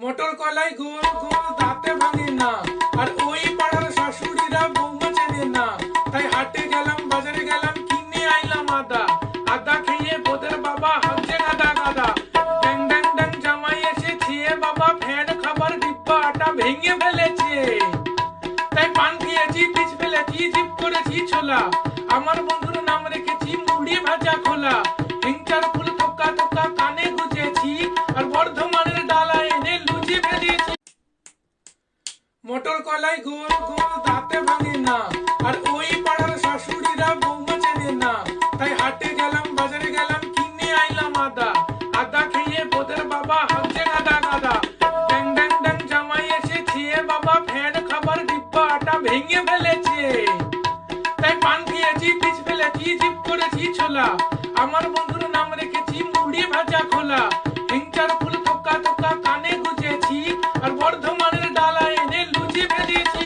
Motor কলাই গোল গোল দাঁতে ভাঙে না, আর ওই পাড়ার শাশুড়িরা বৌমা চেনে না। তাই হাটে গেলাম, বাজারে গেলাম, কিনে আইলাম আদা। আদা খেয়ে বোদের বাবা হাঁকছে গাদা গাদা। ড্যাং ড্যাং ড্যাং জামাই এসে খেয়ে বাবা ফ্যান খাবার ডিব্বা আটা ভেঙে ফেলেছে। তাই পান খেয়েছি, পিচ ফেলেছি, জিপ করেছি ছোলা। আমার বন্ধুর নাম রেখেছি মুড়ি ভাজা খোলা। হিংচার ফুল থোকা থোকা কানে গুজেছি, আর বর্ধমানের ডালা এনে লুচি ভেজেছি। মোটর কলাই গোল গোল দাঁতে ভাঙে না, আর ওই পাড়ার শাশুড়িরা বৌমা চেনে না। তাই হাটে গেলাম, বাজারে গেলাম, কিনে আইলাম আদা। আদা খেয়ে বোদের বাবা হাঁকছে গাদা গাদা। ড্যাং ড্যাং ড্যাং জামাই এসে খেয়ে বাবা ফ্যান খাবার ডিব্বা আটা ভেঙে ফেলেছে। তাই পান খেয়েছি, পিচ ফেলেছি, জিপ করেছি ছোলা। আমার বন্ধুর নাম রেখেছি মুড়ি ভাজা খোলা। হিংচার ফুল থোকা থোকা কানে গুজেছি, আর বর্ধ